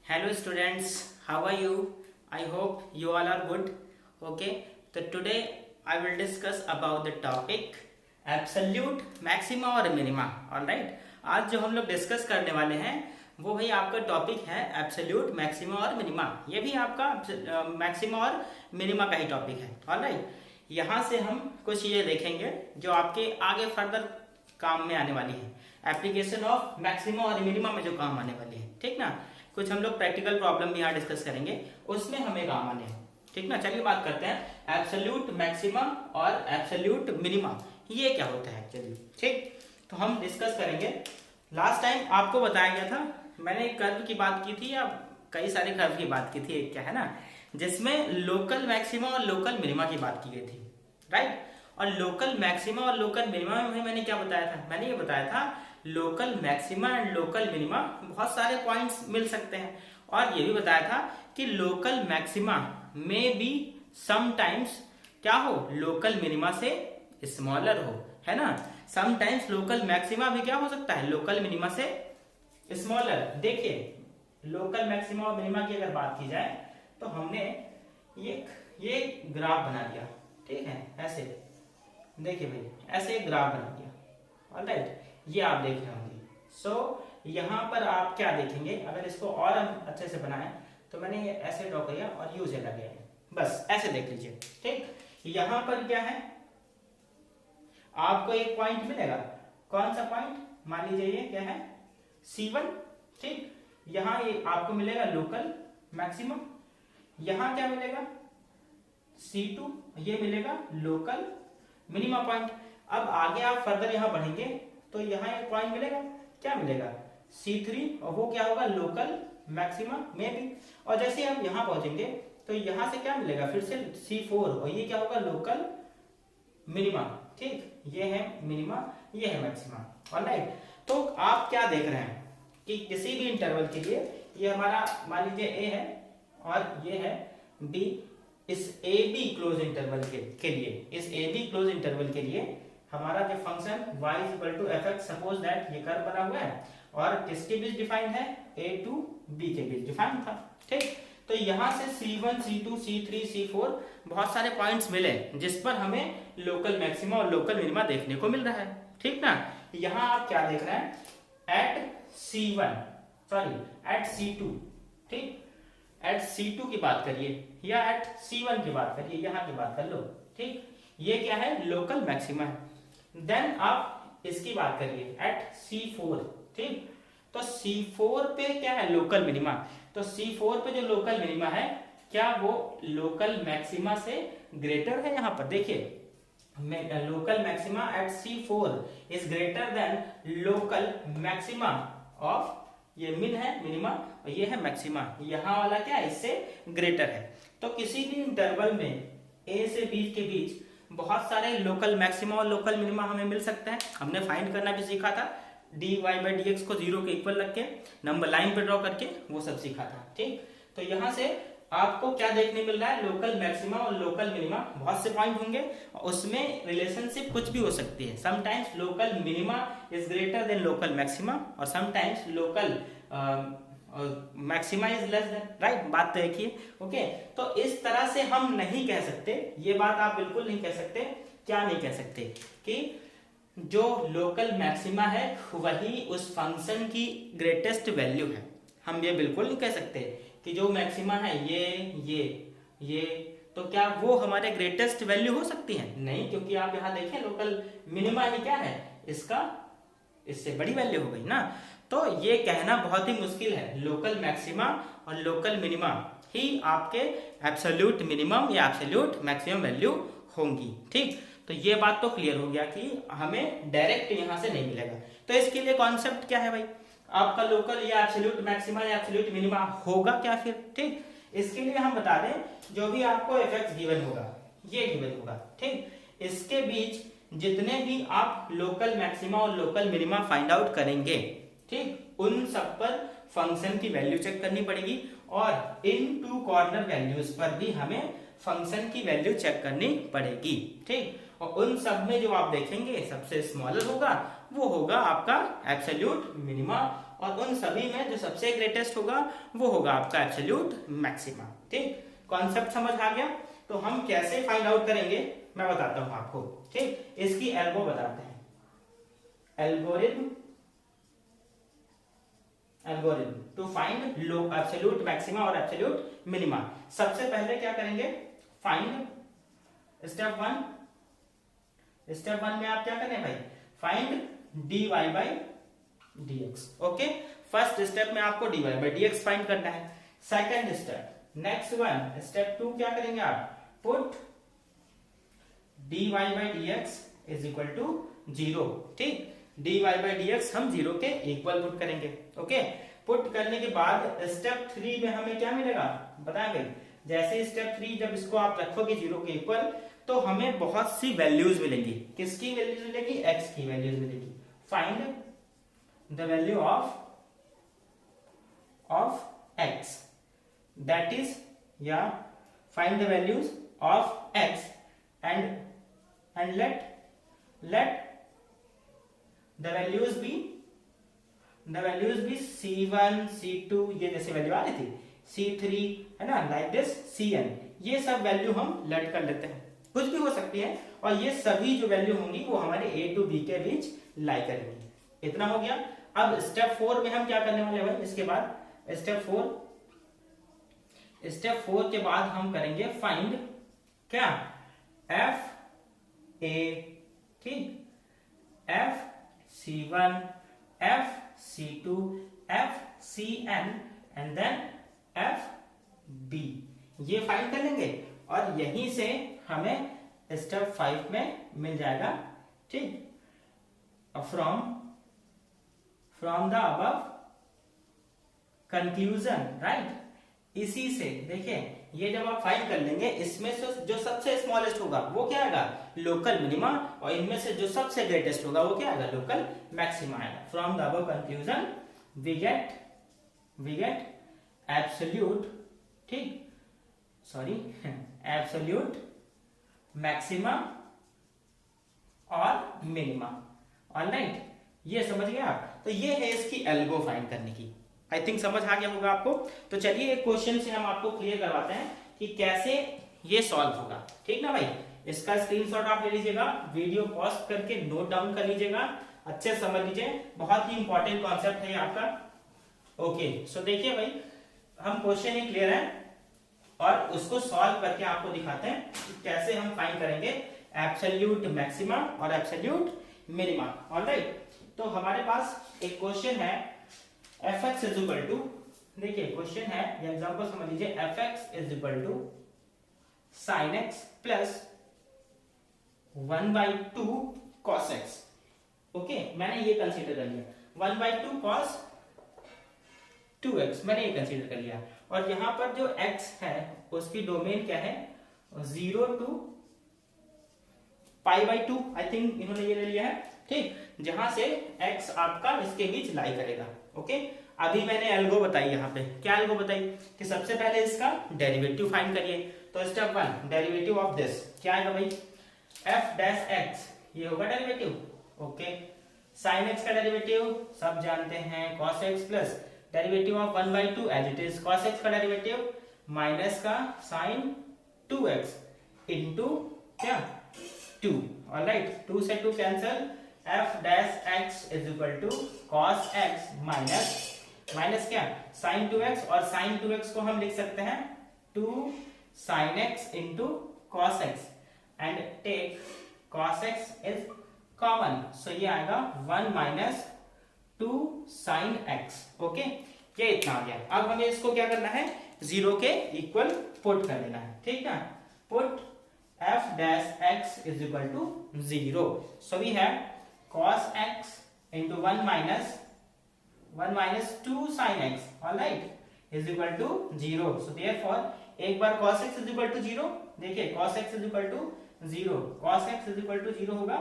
Hello students, how are you? I hope you all are good. Okay, so today I will discuss about the topic absolute maxima और minima. Alright, आज जो हम लोग discuss करने वाले हैं वो भाई आपका टॉपिक है एब्सोल्यूट मैक्सिमा और मिनिमा। ये भी आपका मैक्सिमा और मिनिमा का ही टॉपिक है। ऑलराइट, यहाँ से हम कुछ चीजें देखेंगे जो आपके आगे फर्दर काम में आने वाली है। एप्लीकेशन ऑफ मैक्सिमा और मिनिमा में जो काम आने वाली है, ठीक ना। कुछ हम लोग प्रैक्टिकल प्रॉब्लम भी यहाँ डिस्कस करेंगे, उसमें हमें काम आने हैं, ठीक ना। चलिए बात करते हैं एब्सोल्यूट मैक्सिमा और एब्सोल्यूट मिनिमा, ये क्या होता है एक्चुअली। ठीक, तो हम डिस्कस करेंगे। लास्ट टाइम आपको बताया गया था, मैंने कर्व की बात की थी या कई सारे कर्व की बात की थी, एक क्या है ना जिसमें लोकल मैक्सिमा और लोकल मिनिमा की बात की गई थी, राइट। और लोकल मैक्सिमा और लोकल मिनिमा में मैंने क्या बताया था, मैंने ये बताया था local maxima and local minima बहुत सारे पॉइंट्स मिल सकते हैं, और ये भी बताया था कि लोकल मैक्सिमा में भी समटाइम्स क्या हो, लोकल मिनिमा से स्मॉलर हो, है ना। समटाइम्स लोकल मैक्सिमा भी क्या हो सकता है, लोकल मिनिमा से स्मॉलर। देखिए लोकल मैक्सिमा और मिनिमा की अगर बात की जाए तो हमने ये ग्राफ बना दिया, ठीक है, ऐसे देखिए भाई, ऐसे एक ग्राफ बना दिया। ऑलराइट, ये आप देख रहे होंगे। सो यहाँ पर आप क्या देखेंगे, अगर इसको और हम अच्छे से बनाएं तो मैंने ये ऐसे ड्रॉ किया और यू से लगे, बस ऐसे देख लीजिए। ठीक, यहाँ पर क्या है, आपको एक पॉइंट मिलेगा। कौन सा पॉइंट, मान लीजिए ये क्या है C1। ठीक, यहाँ ये आपको मिलेगा लोकल मैक्सिमम, यहाँ क्या मिलेगा C2, ये मिलेगा लोकल मिनिमम पॉइंट। अब आगे आप फर्दर यहाँ बढ़ेंगे तो यहाँ एक पॉइंट मिलेगा, क्या मिलेगा C3, और वो क्या होगा लोकल मैक्सिमा में भी। और जैसे आप यहाँ पहुंचेंगे तो यहाँ से क्या मिलेगा फिर से C4, और ये क्या होगा लोकल मिनिमा। ठीक, ये है मिनिमा, ये है मैक्सिमा। ऑलराइट, तो आप क्या देख रहे हैं कि किसी भी इंटरवल के लिए ये हमारा मान लीजिए A है और ये है B। इस AB क्लोज इंटरवल के लिए, इस AB क्लोज इंटरवल के लिए हमारा जो function y = fx, suppose that ये कर्व बना हुआ है और किसके बीच डिफाइंड है, A to B के बीच डिफाइंड था। ठीक, तो यहाँ से C1, C2, C3, C4 बहुत सारे पॉइंट्स मिले जिस पर हमें लोकल मैक्सिमा और लोकल मिनिमा देखने को मिल रहा है, ठीक ना। यहाँ आप क्या देख रहे हैं, एट C2, ठीक, एट C2 की बात करिए या एट C1 की बात करिए, यहाँ की बात कर लो। ठीक, ये क्या है लोकल मैक्सिमा है। देन आप इसकी बात करिए एट C4। ठीक, तो C4 पे क्या है लोकल मिनिमा, तो C4 पे जो लोकल मिनिमा है क्या वो लोकल मैक्सिमा से ग्रेटर है। यहाँ पर देखिए local maxima eight C4 is greater than local maxima of, ये मिन है मिनिमा और ये है मैक्सिमा, यहाँ वाला क्या है इससे ग्रेटर है। तो किसी भी इंटरवल में A से B के बीच बहुत सारे लोकल मैक्सिमा और लोकल मिनिमा हमें मिल सकता है। हमने फाइंड करना भी सीखा था, dy/dx को 0 के इक्वल रख के नंबर लाइन पे ड्रॉ करके, वो सब सीखा था। ठीक, तो यहाँ से आपको क्या देखने मिल रहा है, लोकल मैक्सिमा और लोकल मिनिमा बहुत से पॉइंट होंगे, उसमें रिलेशनशिप कुछ भी हो सकती है। Sometimes local minima is greater than local maxima और sometimes local maxima is less than, right. बात तो एक ही है। ओके, तो इस तरह से हम नहीं कह सकते, ये बात आप बिल्कुल नहीं कह सकते। क्या नहीं कह सकते कि जो लोकल मैक्सिमा है वही उस फंक्शन की ग्रेटेस्ट वैल्यू है। हम ये बिल्कुल नहीं कह सकते कि जो मैक्सिमा है ये तो क्या वो हमारे ग्रेटेस्ट वैल्यू हो सकती है, नहीं, क्योंकि आप यहाँ देखें लोकल मिनिमा ही क्या है इसका, इससे बड़ी वैल्यू हो गई ना। तो ये कहना बहुत ही मुश्किल है, लोकल मैक्सिमा और लोकल मिनिमा ही आपके एब्सोल्यूट मिनिमम या एब्सोल्यूट मैक्सिमम वैल्यू होंगी। ठीक, तो ये बात तो क्लियर हो गया कि हमें डायरेक्ट यहाँ से नहीं मिलेगा। तो इसके लिए कॉन्सेप्ट क्या है भाई, आपका लोकल या एब्सोल्यूट मैक्सिमा या एब्सोल्यूट मिनिमा होगा क्या फिर। ठीक, इसके लिए हम बता दें जो भी आपको fx गिवन होगा, ये गिवन होगा, ठीक, इसके बीच जितने भी आप लोकल मैक्सिमा और लोकल मिनिमा फाइंड आउट करेंगे, ठीक, उन सब पर फंक्शन की वैल्यू चेक करनी पड़ेगी और इन टू कॉर्नर वैल्यूज पर भी हमें फंक्शन की वैल्यू चेक करनी पड़ेगी। ठीक, और उन सब में जो आप देखेंगे सबसे स्मॉलर होगा वो होगा आपका एब्सोल्यूट मिनिमा, और उन सभी में जो सबसे ग्रेटेस्ट होगा वो होगा आपका एब्सोल्यूट मैक्सिमा। ठीक, कॉन्सेप्ट समझ आ गया। तो हम कैसे फाइंड आउट करेंगे मैं बताता हूं आपको। ठीक, इसकी एल्गो बताते हैं, एल्गोरिथम टू फाइंड लो एब्सोल्यूट मैक्सिमा और एब्सोल्यूट मिनिमा। सबसे पहले क्या करेंगे, फाइंड स्टेप वन में आप क्या करें भाई, find dy by dx। Okay, first step में आपको dy बाई dx फाइंड करना है। Second step, next one, step 2 क्या करेंगे आप, put dy by dx is equal to 0। ठीक, dy बाई dx हम 0 के इक्वल पुट करेंगे। ओके, पुट करने के बाद स्टेप 3 में हमें क्या मिलेगा बताएं भाई, जैसे स्टेप 3 जब इसको आप रखोगे 0 के इक्वल तो हमें बहुत सी वैल्यूज मिलेंगी। किसकी वैल्यूज मिलेगी, x की वैल्यूज मिलेगी। Find the value of x, that is, या find the values of x and let the values be c1 c2, ये जैसे वैल्यू आ रही थी, c3 है ना, लाइक दिस cn, ये सब वैल्यू हम लेट कर लेते हैं, कुछ भी हो सकती है, और ये सभी जो वैल्यू होंगी वो हमारे a टू b के बीच लाई करेंगी। इतना हो गया। अब स्टेप 4 में हम क्या करने वाले हैं, इसके बाद स्टेप 4 के बाद हम करेंगे फाइंड क्या, f a, ठीक, f c1, f c2, f cn and then f b, ये फाइंड कर लेंगे, और यहीं से हमें स्टेप 5 में मिल जाएगा। ठीक, from the above conclusion, right, इसी से देखिए ये जब आप फाइंड कर लेंगे, इसमें से जो सबसे स्मॉलेस्ट होगा वो क्या आएगा, लोकल मिनिमा, और इनमें से जो सबसे ग्रेटेस्ट होगा वो क्या आएगा, लोकल मैक्सिमा आएगा। From the above conclusion we get absolute, ठीक, सॉरी, एब्सोल्यूट मैक्सिमा और मिनिमा। ऑलराइट, ये समझ गए आप। तो ये है इसकी एल्गो फाइंड करने की। आई थिंक समझ आ गया होगा आपको। तो चलिए एक क्वेश्चन से हम आपको क्लियर करवाते हैं कि कैसे ये सॉल्व होगा। ठीक ना भाई, इसका स्क्रीनशॉट आप ले लीजिएगा, वीडियो पॉज करके नोट डाउन कर लीजिएगा, अच्छे समझ लीजिए, बहुत ही इंपॉर्टेंट कॉन्सेप्ट है आपका। ओके, सो देखिए भाई, हम क्वेश्चन ही क्लियर है और उसको सॉल्व करके आपको दिखाते हैं कि कैसे हम फाइंड करेंगे एब्सोल्यूट मैक्सिमा और एब्सोल्यूट मिनिमा। ऑलराइट, तो हमारे पास एक क्वेश्चन है fx इज इक्वल टू, देखिए क्वेश्चन है, ये एग्जांपल समझ लीजिए, fx is equal to sin x plus 1/2 cos x। Okay, मैंने ये कंसीडर कर लिया, 1/2 cos 2x मैंने ये कंसीडर कर लिया, और यहां पर जो x है उसकी डोमेन क्या है, 0 to π/2, आई थिंक इन्होंने ये ले लिया है। ठीक, जहां से x आपका इसके बीच लाई करेगा। ओके, अभी मैंने एल्गो बताई, यहाँ पे क्या एल्गो बताई कि सबसे पहले इसका डेरिवेटिव फाइंड करिए। तो स्टेप 1, डेरिवेटिव ऑफ दिस क्या आएगा भाई, f डैश x, ये होगा डेरिवेटिव। ओके, sin x का डेरिवेटिव सब जानते हैं, cos x plus derivative of 1/2 as it is cos x का डेरिवेटिव माइनस का sin 2x इनटू क्या 2। ऑलराइट, 2 से 2 cancel, f dash x is equal to cos x minus क्या sin 2x, और sin 2x को हम लिख सकते हैं 2 sin x into cos x and take cos x is common, so ये आएगा 1 माइनस 2 sin x। ओके, ये इतना आ गया। अब हमें इसको क्या करना है, 0 के इक्वल पुट कर देना है। ठीक है, put f dash x is equal to 0. So we have cos x into 1 minus 2 sin x, all right, is equal to 0. So therefore एक बार cos x is equal to 0, देखिए cos x is equal to 0, cos x is equal to 0 होगा,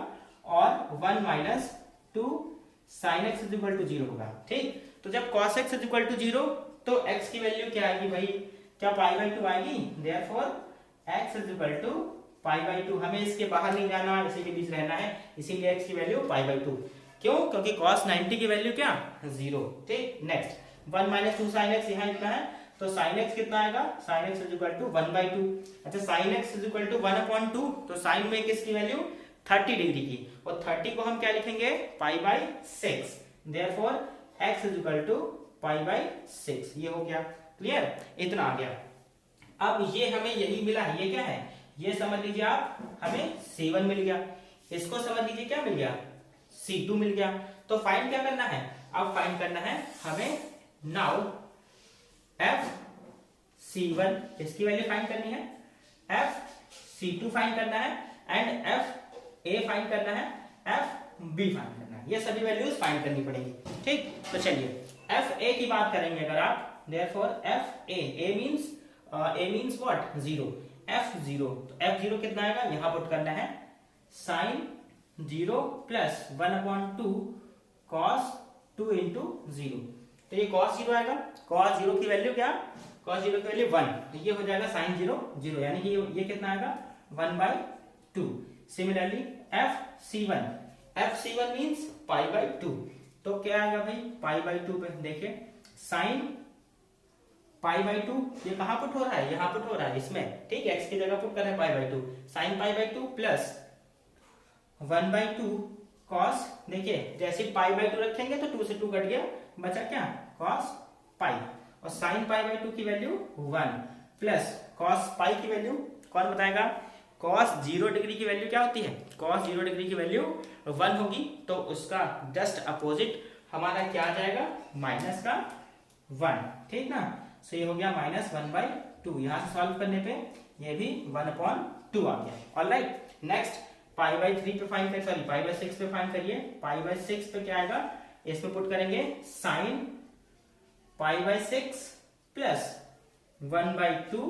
और 1 minus 2 sin x is equal to 0 होगा। ठीक, तो जब cos x is equal to 0 तो x की वैल्यू क्या आएगी भाई, क्या π/2 आएगी, therefore x is equal to π/2, हमें इसके बाहर नहीं जाना, इसी के बीच रहना है, इसीलिए x की वैल्यू π/2। क्यों? क्योंकि cos 90 की वैल्यू क्या? 0। ठीक, नेक्स्ट 1 माइनस 2 साइन एक्स, यहाँ इतना है तो साइन एक्स कितना आएगा? Sine x is equal to 1/2। अच्छा, sine x is equal to 1/2, तो साइन में किसकी वैल्यू? 30 डिग्री की, और 30 को हम क्या लिखेंगे? π/6। Therefore x is equal to π/6। ये हो गया क्लियर, इतना आ गया। अब ये हमें यही मिला है, ये क्या है? ये समझ लीजिए आप, हमें C1 मिल गया, इसको समझ लीजिए क्या मिल गया? C2 मिल गया। तो फाइंड क्या करना है? अब फाइंड करना है हमें नाउ FC1, इसकी वैल्यू फाइंड करनी है, FC2 फाइंड करना है, एंड FA फाइंड करना है, FB फाइंड करना है। ये सभी वैल्यूज फाइंड करनी पड़ेगी। ठीक, तो चलिए FA की बात करेंगे अगर आप, therefore FA, A means what? 0, F0, तो F0 कितना आएगा? यहां पुट करना है साइन 0 प्लस 1/2 cos 2 इंटू 0, तो ये cos 0 आएगा। cos 0 की वैल्यू क्या? cos 0 की वैल्यू 1, तो ये हो जाएगा साइन 0 0, यानी कि ये कितना आएगा? 1/2। सिमिलरली FC1 मीन्स π/2, तो क्या आएगा भाई? π/2 पे देखिए साइन π/2, ये कहां पुट हो रहा है? यहां पुट हो रहा है इसमें। ठीक है, x की जगह पुट कर रहे हैं π/2, साइन π/2 प्लस 1/2 cos, देखिए जैसे π/2 रखेंगे तो 2 से 2 कट गया, बचा क्या? cos π, और साइन π/2 की वैल्यू 1 प्लस cos π की वैल्यू कौन बताएगा? cos 0 डिग्री की वैल्यू क्या होती है? cos 0 डिग्री की वैल्यू 1 होगी, तो उसका जस्ट अपोजिट हमारा क्या आ जाएगा? माइनस का 1। ठीक ना, सो ये हो गया -1/2। यहां से सॉल्व करने पे ये भी 1/2 आ गया। ऑलराइट, नेक्स्ट π/3 पे फाइंड कर, सॉरी π/6 पे फाइंड करिए। π/6 पे क्या आएगा? इसमें पुट करेंगे साइन π/6 प्लस 1/2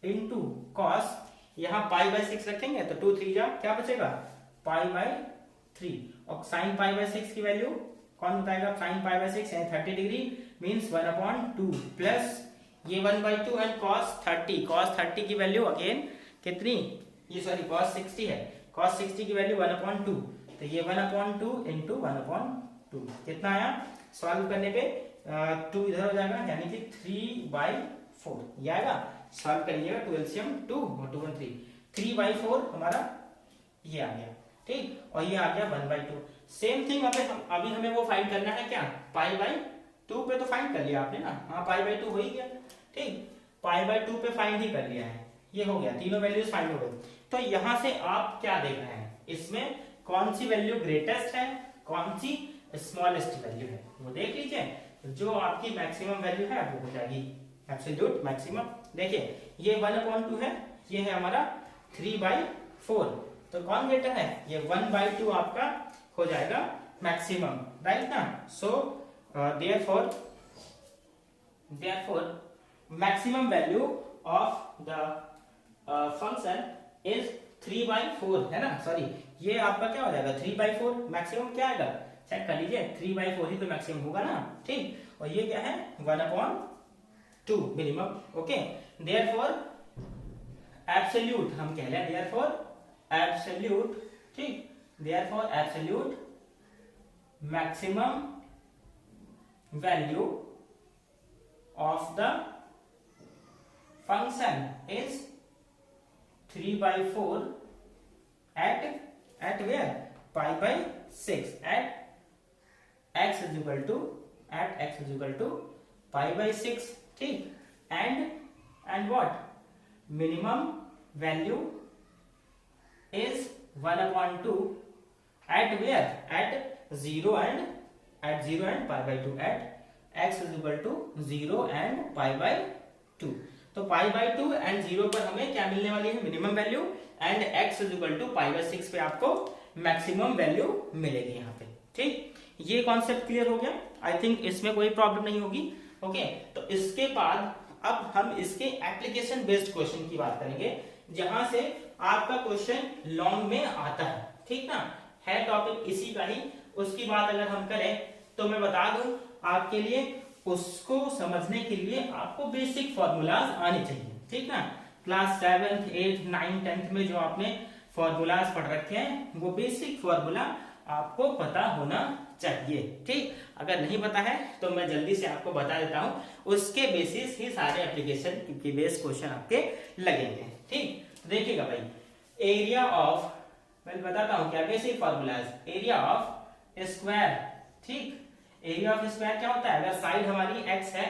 इंटू कॉस, यहाँ π/6 रखेंगे तो 2 3 जा क्या बचेगा? π/3, और साइन π/6 की वैल्यू कौन बताएगा? साइन π/6 यानी 30 डिग्री मीन्स 1/2 प्लस ये 1/2 एंड cos 30 की वैल्यू अगेन कितनी? ये सॉरी cos 60 है, cos 60 की वैल्यू 1/2, तो ये 1/2 इंटू 1/2 कितना आया? सॉल्व करने पे 2 इधर हो जाएगा, यानी कि 3/4 ये आएगा। सॉल्व करिएगा 2 LCM 2 और 2 1 3, 3/4 हमारा ये आ गया। ठीक, और ये आ गया 1/2। सेम थिंग अभी हमें वो फाइंड करना है क्या? π/2 पे तो फाइंड कर लिया आपने ना, हाँ π/2 हो ही गया। ठीक, π/2 पे फाइंड ही कर लिया है, ये हो गया, तीनों वैल्यूज फाइंड हो गई। तो यहां से आप क्या देख रहे हैं? इसमें कौन सी वैल्यू ग्रेटेस्ट है, कौन सी स्मॉलेस्ट वैल्यू है, वो देख लीजिए। जो आपकी मैक्सिमम वैल्यू है वो हो जाएगी एब्सोल्यूट मैक्सिमम। देखिए ये 1/2 है, ये है हमारा 3/4, तो कौन ग्रेटर है? ये 1/2 आपका हो जाएगा मैक्सिमम, राइट ना। So therefore maximum value of the function is 3/4, है ना, सॉरी ये आपका क्या हो जाएगा? 3/4। मैक्सिमम क्या आएगा? चेक कर लीजिए, 3/4 ही तो मैक्सिमम होगा ना। ठीक, और ये क्या है? 1/2 मिनिमम। ओके, देयरफॉर एब्सोल्यूट हम कह लें, देयरफॉर एब्सोल्यूट, ठीक, therefore absolute maximum value of the function is 3/4 at where? π/6 at x is equal to π/6। ठीक, and what? Minimum value is 1/2 at where? At 0 and π/2, at x is equal to 0 and π/2। तो π/2 and 0 पर हमें क्या मिलने वाली है? Minimum value, and x is equal to π/6 पे आपको मैक्सिमम वैल्यू मिलेगी यहाँ पे। ठीक, ये कॉन्सेप्ट क्लियर हो गया। आई थिंक इसमें कोई प्रॉब्लम नहीं होगी। ओके, तो इसके बाद अब हम इसके एप्लीकेशन बेस्ड क्वेश्चन की बात करेंगे, जहां से आपका क्वेश्चन लॉन्ग में आता है। ठीक ना, है टॉपिक इसी का ही। उसकी बात अगर हम करें तो मैं बता दूं आपके लिए, उसको समझने के लिए आपको बेसिक फॉर्मूलाज आने चाहिए। ठीक ना, class 7th 8th 9th 10th में जो आपने फॉर्मूलाज पढ़ रखे हैं, वो बेसिक फॉर्मूला आपको पता होना चाहिए। ठीक, अगर नहीं पता है तो मैं जल्दी से आपको बता देता हूँ, उसके बेसिस ही सारे एप्लीकेशन के बेस क्वेश्चन आपके लगेंगे। ठीक, तो देखिएगा भाई, एरिया ऑफ, मैं बताता हूँ क्या basic formulas, area of square. ठीक, एरिया ऑफ स्क्वायर क्या होता है, अगर साइड हमारी x है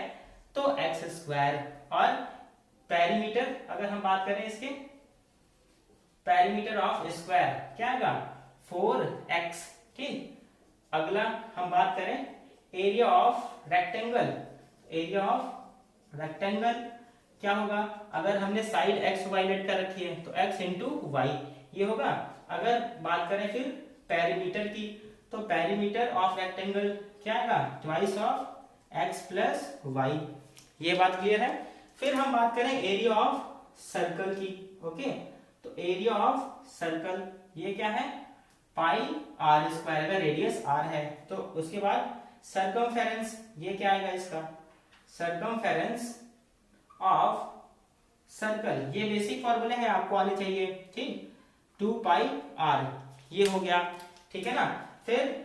तो x स्क्वायर, और पेरीमीटर अगर हम बात करें इसके, पेरीमीटर ऑफ स्क्वायर क्या आएगा 4x। ठीक, अगला हम बात करें area of rectangle, area of rectangle क्या होगा, अगर हमने साइड x y लेट कर रखी है तो x इंटू वाई ये होगा। अगर बात करें फिर पेरीमीटर की, तो पेरीमीटर ऑफ रेक्टेंगल क्या आएगा twice of x plus Y. ये बात क्लियर है। फिर हम बात करें एरिया ऑफ सर्कल की। ओके, तो एरिया ऑफ सर्कल ये क्या है पाई आर स्क्वायर, अगर रेडियस r है तो। उसके बाद सर्कमफेरेंस ये क्या आएगा इसका, सर्कमफेरेंस ऑफ सर्कल, ये बेसिक फॉर्मूले हैं आपको आने चाहिए। ठीक, 2 पाई r ये हो गया। ठीक है ना। फिर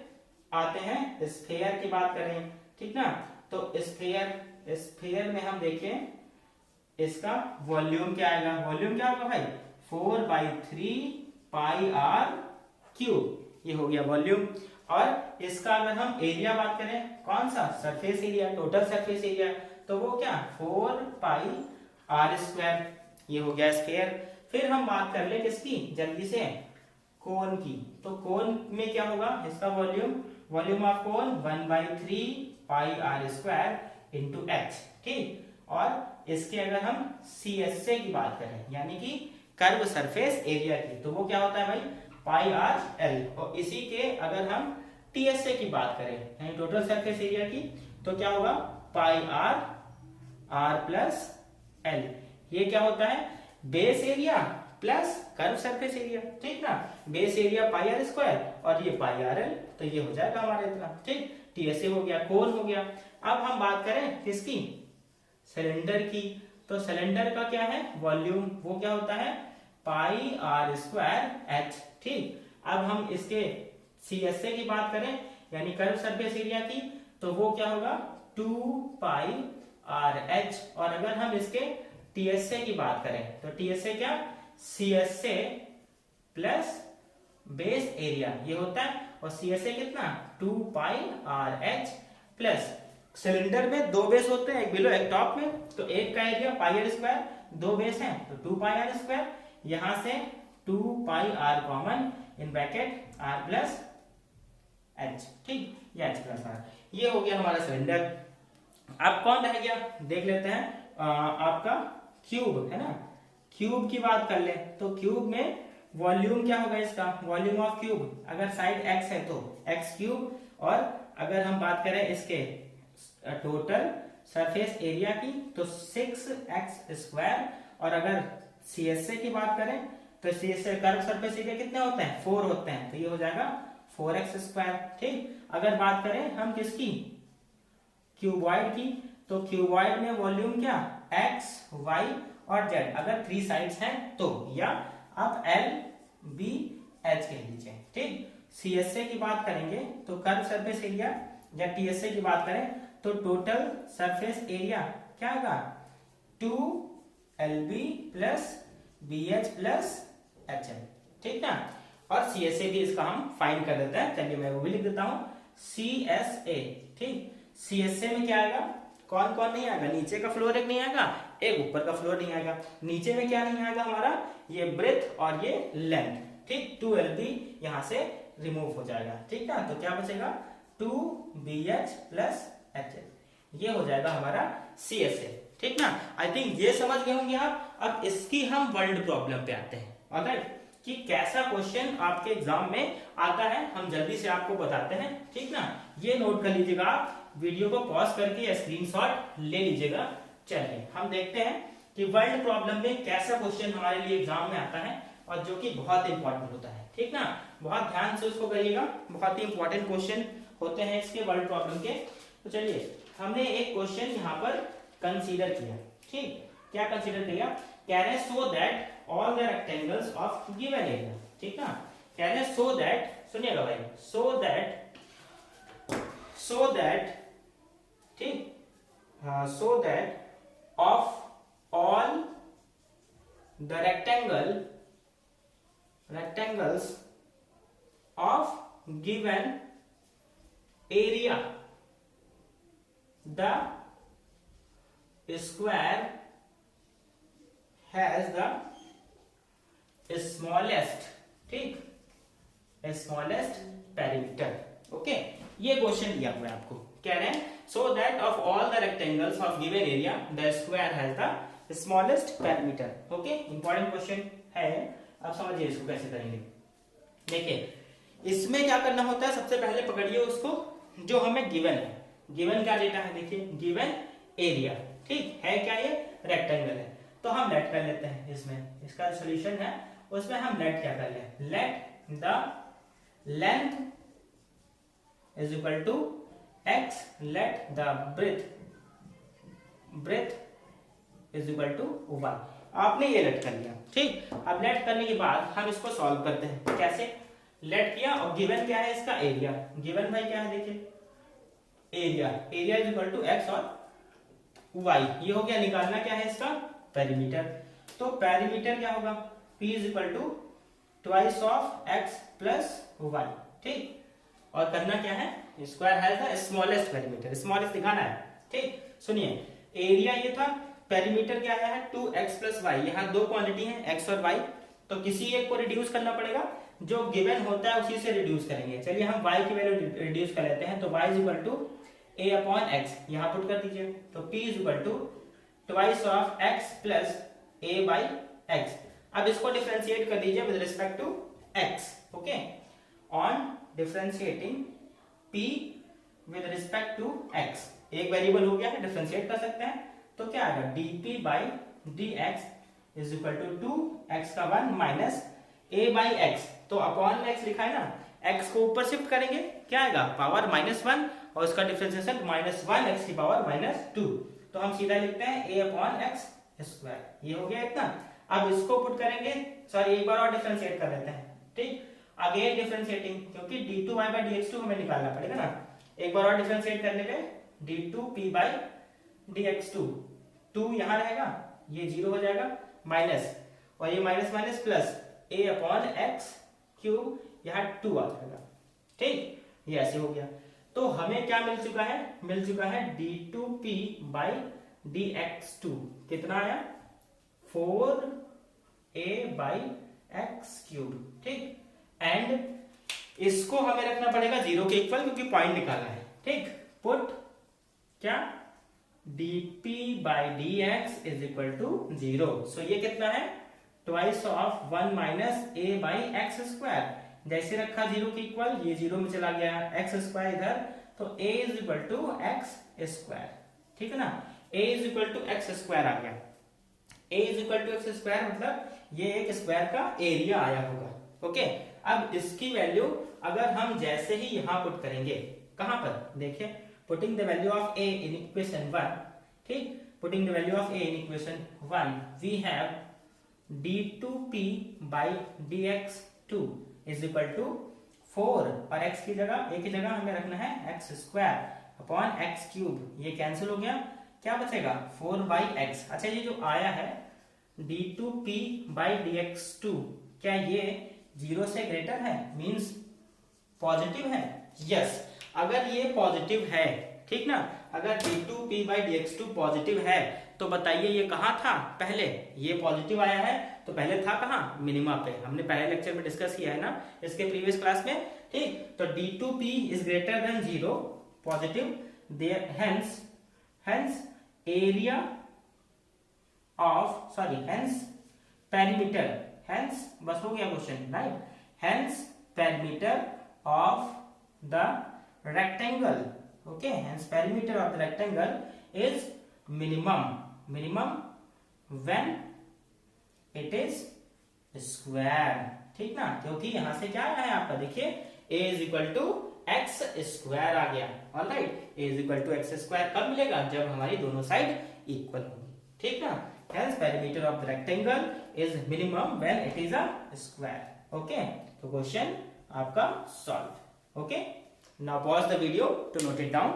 आते हैं स्फीयर की बात करें। ठीक ना, तो स्फीयर, स्फीयर में हम देखें इसका वॉल्यूम क्या आएगा, वॉल्यूम क्या होगा भाई 4/3 पाई आर क्यूब, ये हो गया वॉल्यूम। और इसका अगर हम एरिया बात करें, कौन सा surface area, total surface area, तो वो क्या 4 पाई आर स्क्वायर, ये हो गया स्फीयर। फिर हम बात कर ले किसकी जल्दी से, कोन की। तो कोन में क्या होगा इसका volume, volume of cone 1/3 pi are square into H. ठीक, और इसके अगर हम CSA की बात करें यानी कि कर्व सरफेस एरिया की, तो वो क्या होता है भाई पाई आर एल। और इसी के अगर हम TSA की बात करें यानी टोटल सरफेस एरिया की, तो क्या होगा पाई आर प्लस एल। ये क्या होता है base area plus curve surface area. ठीक ना, base area pi are square और ये पाई आर एल, तो ये हो जाएगा हमारे इतना। ठीक, TSA हो गया, कोन हो गया। अब हम बात करें किसकी, सिलेंडर की। तो सिलेंडर का क्या है वॉल्यूम, वो क्या होता है पाई आर स्क्वायर एच। ठीक, अब हम इसके CSA की बात करें यानी कर्व सरफेस एरिया की, तो वो क्या होगा 2 पाई आर एच। और अगर हम इसके TSA की बात करें तो TSA क्या CSA प्लस बेस एरिया ये होता है, और CSA कितना 2 pi R H plus, cylinder में 2 बेस होते हैं, एक बिलो एक टॉप में, तो एक का area pi are square, 2 base हैं तो 2 पाई आर स्क्वायर, यहां से 2 pi r common in bracket r plus h. ठीक, ये एच प्लस आर, ये हो गया हमारा सिलेंडर। अब कौन रह गया देख लेते हैं, आपका क्यूब है ना। क्यूब की बात कर ले तो क्यूब में वॉल्यूम क्या होगा इसका, वॉल्यूम ऑफ क्यूब अगर साइड x है तो x क्यूब, और अगर हम बात करें इसके टोटल सरफेस एरिया की तो 6x स्क्वायर, और अगर CSA की बात करें तो CSA कर्व सरफेस एरिया कितने होते हैं 4 होते हैं, तो ये हो जाएगा 4x स्क्वायर। ठीक, अगर बात करें हम किसकी क्यूबॉइड की, तो क्यूबॉइड में वॉल्यूम क्या x y और z, अगर 3 साइड्स हैं तो, या आप L B H कह लीजिए। ठीक, CSA की बात करेंगे तो कर्व सरफेस एरिया, या TSA की बात करें तो टोटल सरफेस एरिया क्या आएगा 2LB plus BH plus HL। ठीक ना, और CSA भी इसका हम फाइंड कर देते हैं, चलिए मैं वो भी लिख देता हूं CSA। ठीक, CSA में क्या आएगा, कौन कौन नहीं आएगा, नीचे का फ्लोर एक नहीं आएगा, एक ऊपर का फ्लोर नहीं आएगा। नीचे में क्या नहीं आएगा हमारा ये ब्रेथ और ये लेंथ। ठीक, 2LB यहां से रिमूव हो जाएगा। ठीक ना, तो क्या बचेगा 2BH प्लस HL, ये हो जाएगा हमारा CSA। ठीक ना, आई थिंक ये समझ गए होंगे आप। अब इसकी हम वर्ल्ड प्रॉब्लम पे आते हैं, ऑलराइट, कि कैसा क्वेश्चन आपके एग्जाम में आता है, हम जल्दी से आपको बताते हैं। ठीक ना, ये नोट कर लीजिएगा आप, वीडियो को पॉज करके स्क्रीनशॉट ले लीजिएगा। चलिए हम देखते हैं कि वर्ल्ड प्रॉब्लम में कैसा क्वेश्चन हमारे लिए एग्जाम में आता है, और जो कि बहुत इंपॉर्टेंट होता है। ठीक ना, बहुत ध्यान से उसको करिएगा, बहुत ही इंपॉर्टेंट क्वेश्चन होते हैं इसके वर्ल्ड प्रॉब्लम के। तो चलिए हमने एक क्वेश्चन यहाँ पर कंसीडर किया। ठीक, क्या कंसीडर किया, कह रहे हैं so that all the rectangles of given area. ठीक ना, कह रहे हैं सो दैट सुनिएगा भाई, सो दैट ठीक, so that of all the rectangles of given area, the square has the smallest ठीक, स्मॉलेस्ट पेरीमीटर। ओके, ये क्वेश्चन दिया हुआ है आपको, कह रहे हैं so that of all the rectangles of given area the square has the smallest perimeter. Okay, important question है, अब समझिए इसको कैसे करेंगे। देखिए इसमें क्या करना होता है, सबसे पहले पकड़िए उसको जो हमें गिवन है। गिवन क्या डेटा है, देखिए गिवन एरिया ठीक है, क्या ये रेक्टेंगल है, तो हम लेट कर लेते हैं। इसमें इसका सोल्यूशन है, उसमें हम लेट क्या कर ले, let the length is equal to x, let the breadth is equal to y। आपने ये लेट कर लिया ठीक। अब लेट करने के बाद हम इसको सॉल्व करते हैं। कैसे लेट किया, और गिवन क्या है इसका एरिया, गिवन भाई क्या है देखिए area is equal to X और y, ये हो गया। निकालना क्या है इसका पेरीमीटर, तो पेरीमीटर क्या होगा, p is equal to twice of x plus y ठीक। और करना क्या है, square has the smallest perimeter, smallest दिखाना है ठीक। सुनिए एरिया ये था, पेरीमीटर क्या आया है 2x प्लस वाई, यहाँ दो क्वांटिटी है x और y, तो किसी एक को रिड्यूस करना पड़ेगा, जो गिवन होता है उसी से रिड्यूस करेंगे। चलिए हम y की वैल्यू रिड्यूस कर लेते हैं, तो y is equal to a upon x, यहाँ पुट कर दीजिए, तो p is equal to twice of x plus a by x। अब इसको डिफरेंशिएट कर दीजिए with respect to x। Okay, on differentiating p with respect to x, एक variable हो गया है, डिफरेंशिएट कर सकते हैं, तो क्या आएगा dp by dx is equal to 2x का 1 माइनस a बाई x, तो अपॉन x लिखा है ना, x को ऊपर शिफ्ट करेंगे, क्या आएगा पावर -1 और उसका डिफरेंशिएशन -1 x की पावर -2, तो हम सीधा लिखते हैं a अपॉन x स्क्वायर, ये हो गया इतना। अब इसको पुट करेंगे, सॉरी एक बार और डिफरेंशिएट कर लेते हैं ठीक, अगेन डिफरेंशिएटिंग, क्योंकि d2y बाई dx2 हमें निकालना पड़ेगा ना, एक बार और डिफरेंशिएट करने पे d2p बाई dx2, 2 यहाँ रहेगा, ये 0 हो जाएगा, माइनस और ये minus minus plus a upon x cube, यहाँ 2 आ जाएगा ठीक, ये ऐसे हो गया। तो हमें क्या मिल चुका है, मिल चुका है d2p बाई dx2, कितना आया 4a बाई एक्स क्यूब ठीक। एंड इसको हमें रखना पड़ेगा 0 के इक्वल, क्योंकि पॉइंट निकालना है ठीक। पुट क्या dp by dx is equal to 0, so ये कितना है twice of 1 minus a by X square, जैसे रखा 0 के इक्वल, ये 0 में चला गया एक्स स्क्वायर इधर, तो a is equal to x square ठीक है ना, a is equal to x square आ गया, a is equal to x square मतलब ये एक स्क्वायर का एरिया आया होगा। ओके, अब इसकी वैल्यू अगर हम जैसे ही यहां पुट करेंगे, कहां पर देखिए, putting the value of a in equation 1 ठीक, putting the value of a in equation 1 we have d2p by dx2 is equal to 4, और x की जगह a की जगह हमें रखना है x square upon x cube, ये कैंसिल हो गया, क्या बचेगा 4 बाई एक्स। अच्छा ये जो आया है d2p बाई dx2, क्या ये 0 से ग्रेटर है, मींस पॉजिटिव है, यस। अगर ये पॉजिटिव है ठीक ना, अगर d2p बाई dx2 पॉजिटिव है, तो बताइए ये कहाँ था पहले, ये पॉजिटिव आया है तो पहले था कहाँ, मिनिमा पे, हमने पहले लेक्चर में डिस्कस किया है ना इसके प्रीवियस क्लास में ठीक। तो d2p इज greater than 0 positive, there hence area of hence perimeter, hence बस हो गया question right, hence perimeter of the rectangle, okay, hence perimeter of the rectangle is minimum when it is square ठीक ना, क्योंकि यहां से क्या आया है आपका देखिए a is equal to x square आ गया, alright, a is equal to x square कब मिलेगा, जब हमारी दोनों साइड इक्वल होंगी ठीक ना। Hence perimeter of the rectangle is minimum when it is a square. Okay, तो क्वेश्चन आपका solve. Okay, now pause the video to note it down.